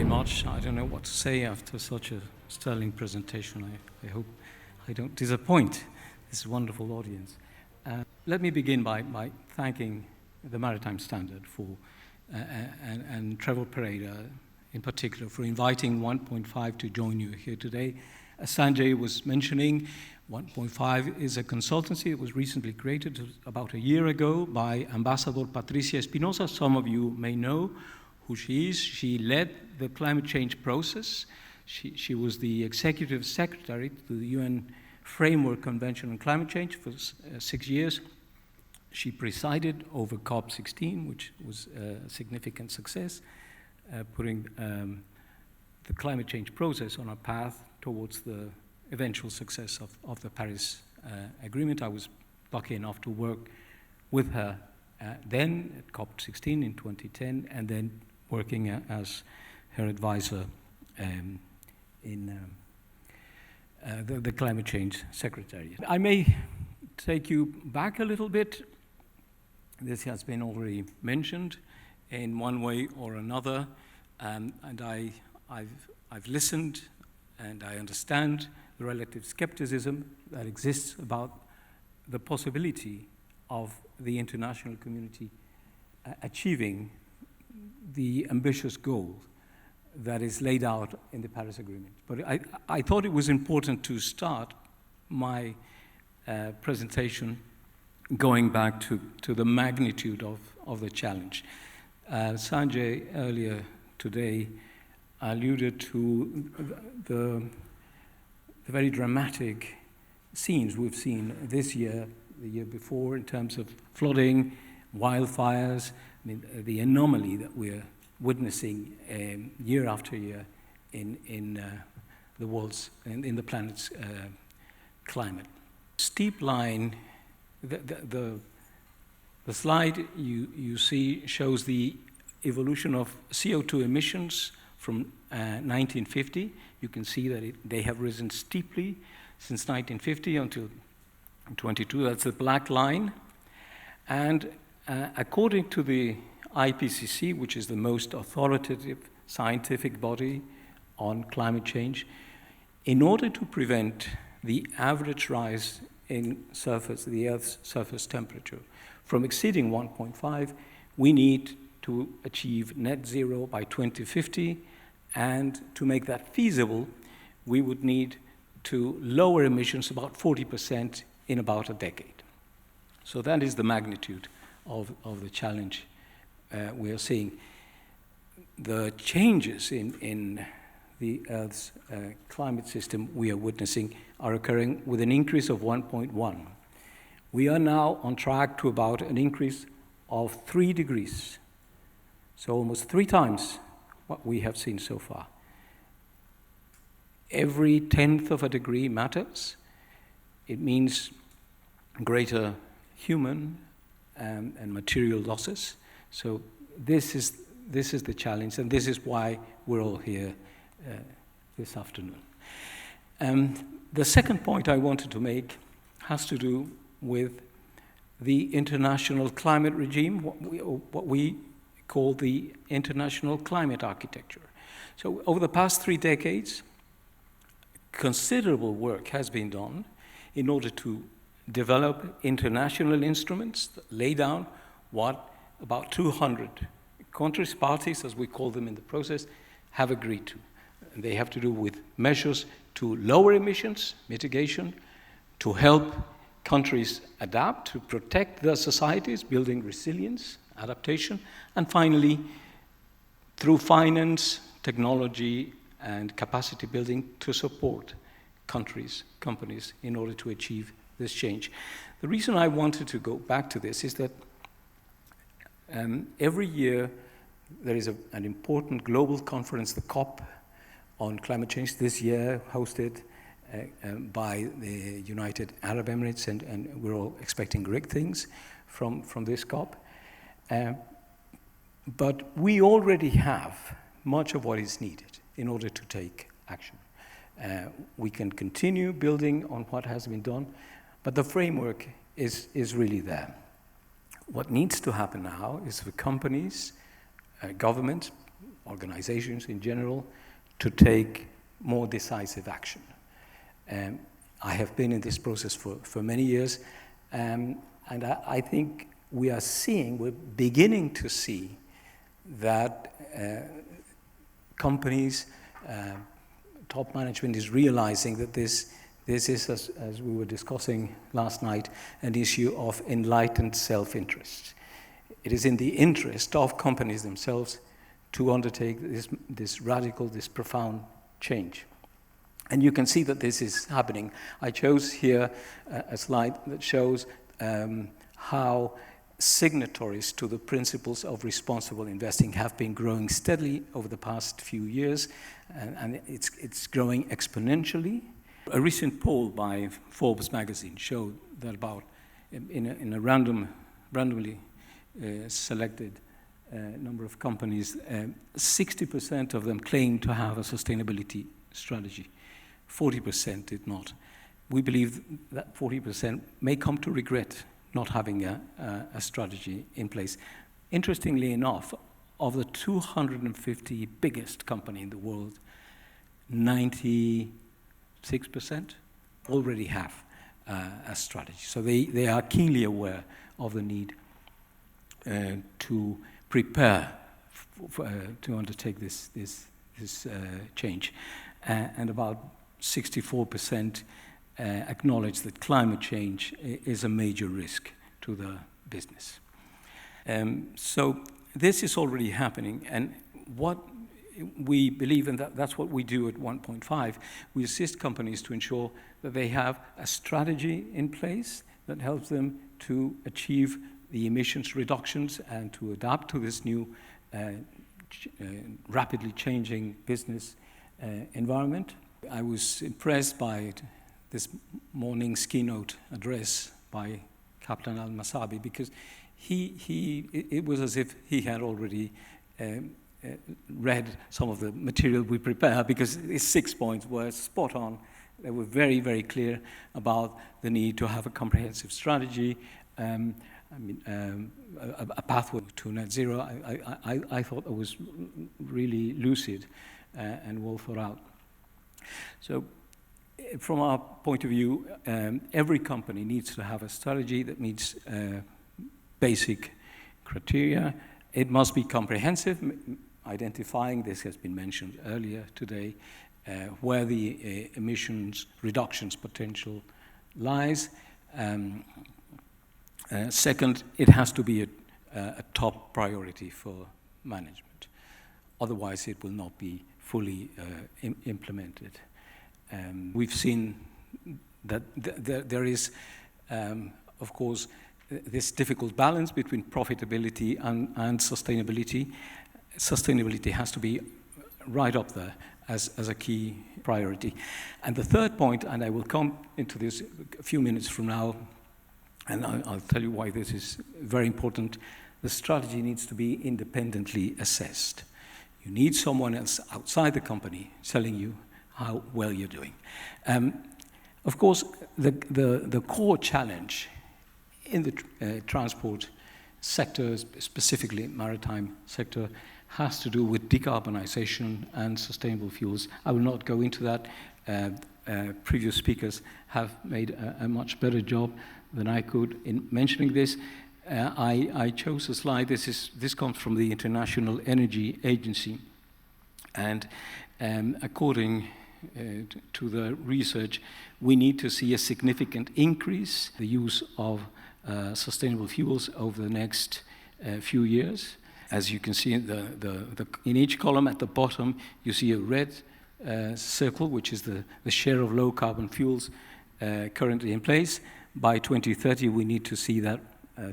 much. I don't know what to say after such a sterling presentation. I hope I don't disappoint this wonderful audience. Let me begin by thanking the Maritime Standard for, and Trevor Pereira in particular, for inviting 1.5 to join you here today. As Sanjay was mentioning, 1.5 is a consultancy. It was recently created about a year ago by Ambassador Patricia Espinosa. Some of you may know who she is. She led the climate change process. She was the executive secretary to the UN Framework Convention on Climate Change for 6 years. She presided over COP16, which was a significant success, putting the climate change process on a path towards the eventual success of the Paris Agreement. I was lucky enough to work with her then at COP16 in 2010, and then working as her advisor in the Climate Change Secretariat. I may take you back a little bit. This has been already mentioned in one way or another, and I've listened and I understand the relative skepticism that exists about the possibility of the international community achieving the ambitious goal that is laid out in the Paris Agreement. But I thought it was important to start my presentation going back to the magnitude of the challenge. Sanjay earlier today alluded to the very dramatic scenes we've seen this year, the year before, in terms of flooding, wildfires. I mean, the anomaly that we're witnessing year after year in the world's, in the planet's climate. Steep line, the slide you see shows the evolution of CO2 emissions from 1950. You can see that they have risen steeply since 1950 until 22. That's the black line. And according to the IPCC, which is the most authoritative scientific body on climate change, in order to prevent the average rise in the Earth's surface temperature from exceeding 1.5, we need to achieve net zero by 2050, and to make that feasible, we would need to lower emissions about 40% in about a decade. So that is the magnitude of the challenge we are seeing. The changes in the Earth's climate system we are witnessing are occurring with an increase of 1.1. We are now on track to about an increase of 3 degrees, so almost 3 times what we have seen so far. Every 1/10 of a degree matters. It means greater human and material losses. So this is the challenge, and this is why we're all here this afternoon. The second point I wanted to make has to do with the international climate regime, what we call the international climate architecture. So over the past 3 decades, considerable work has been done in order to develop international instruments that lay down what about 200 countries, parties, as we call them in the process, have agreed to. And they have to do with measures to lower emissions, mitigation, to help countries adapt, to protect their societies, building resilience, adaptation, and finally, through finance, technology, and capacity building, to support countries, companies, in order to achieve this change. The reason I wanted to go back to this is that every year there is an important global conference, the COP, on climate change, this year hosted by the United Arab Emirates, and we're all expecting great things from this COP. But we already have much of what is needed in order to take action. We can continue building on what has been done, but the framework is really there. What needs to happen now is for companies, governments, organizations in general, to take more decisive action. I have been in this process for many years, and I think we're beginning to see that companies, top management is realizing that this is, as we were discussing last night, an issue of enlightened self-interest. It is in the interest of companies themselves to undertake this radical, this profound change. And you can see that this is happening. I chose here a slide that shows how signatories to the principles of responsible investing have been growing steadily over the past few years, and it's growing exponentially. A recent poll by Forbes magazine showed that about, in a randomly selected number of companies, 60% of them claim to have a sustainability strategy. 40% did not. We believe that 40% may come to regret not having a strategy in place. Interestingly enough, of the 250 biggest companies in the world, 96% already have a strategy. So they are keenly aware of the need to prepare to undertake this change. And about 64% acknowledge that climate change is a major risk to the business. So this is already happening, and what we believe, and that's what we do at 1.5, we assist companies to ensure that they have a strategy in place that helps them to achieve the emissions reductions and to adapt to this new rapidly changing business environment. I was impressed by this morning's keynote address by Captain Al-Masabi, because it was as if he had already read some of the material we prepare, because his 6 points were spot on. They were very, very clear about the need to have a comprehensive strategy, a pathway to net zero. I thought that was really lucid and well thought out. So from our point of view, every company needs to have a strategy that meets basic criteria. It must be comprehensive, identifying, this has been mentioned earlier today, where the emissions reductions potential lies. Second, it has to be a top priority for management. Otherwise, it will not be fully implemented. We've seen that there is, of course, this difficult balance between profitability and sustainability. Sustainability has to be right up there as a key priority. And the third point, and I will come into this a few minutes from now, and I'll tell you why this is very important, the strategy needs to be independently assessed. You need someone else outside the company telling you how well you're doing. Of course, the core challenge in the transport sector, specifically maritime sector, has to do with decarbonization and sustainable fuels. I will not go into that. Previous speakers have made a much better job than I could in mentioning this. I chose a slide. This comes from the International Energy Agency, and according to the research, we need to see a significant increase in the use of sustainable fuels over the next few years. As you can see, in each column at the bottom, you see a red circle, which is the share of low-carbon fuels currently in place. By 2030, we need to see that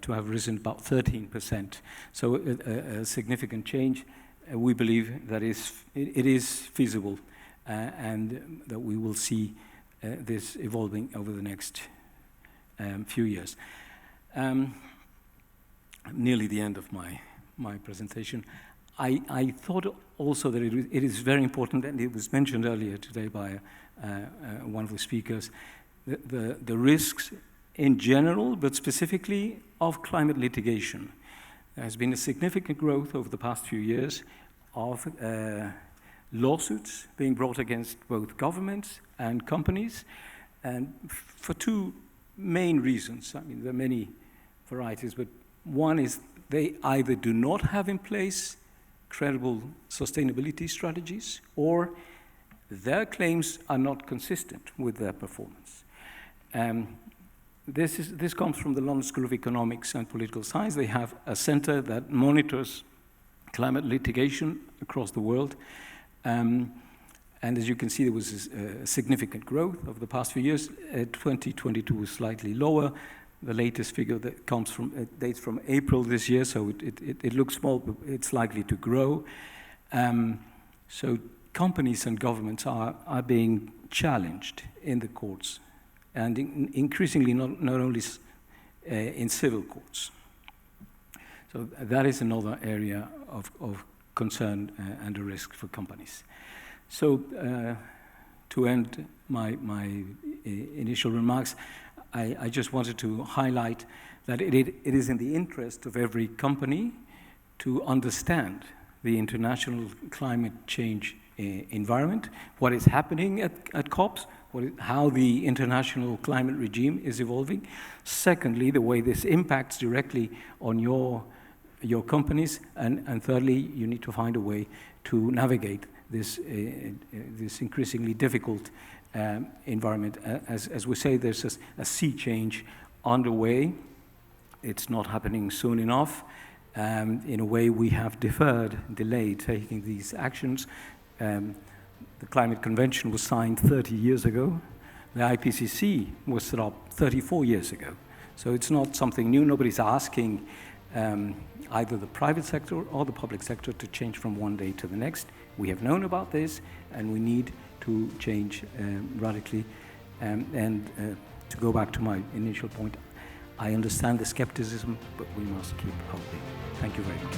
to have risen about 13%. So a significant change. We believe that it is feasible, and that we will see this evolving over the next few years. Nearly the end of my presentation. I thought also that it is very important, and it was mentioned earlier today by one of the speakers, the risks in general, but specifically of climate litigation. There has been a significant growth over the past few years of lawsuits being brought against both governments and companies, and for two main reasons. I mean, there are many varieties, but one is they either do not have in place credible sustainability strategies, or their claims are not consistent with their performance. This comes from the London School of Economics and Political Science. They have a center that monitors climate litigation across the world. And as you can see, there was a significant growth over the past few years. 2022 was slightly lower. The latest figure that comes from dates from April this year, so it looks small, but it's likely to grow. So companies and governments are being challenged in the courts, and increasingly not only in civil courts. So that is another area of concern and a risk for companies. So to end my initial remarks, I just wanted to highlight that it is in the interest of every company to understand the international climate change environment, what is happening at COPs, how the international climate regime is evolving. Secondly, the way this impacts directly on your companies, and thirdly, you need to find a way to navigate this increasingly difficult environment. As we say, there's a sea change underway. It's not happening soon enough. In a way, we have delayed taking these actions. The Climate Convention was signed 30 years ago. The IPCC was set up 34 years ago. So it's not something new. Nobody's asking either the private sector or the public sector to change from one day to the next. We have known about this, and we need to change radically. And to go back to my initial point, I understand the skepticism, but we must keep hoping. Thank you very much.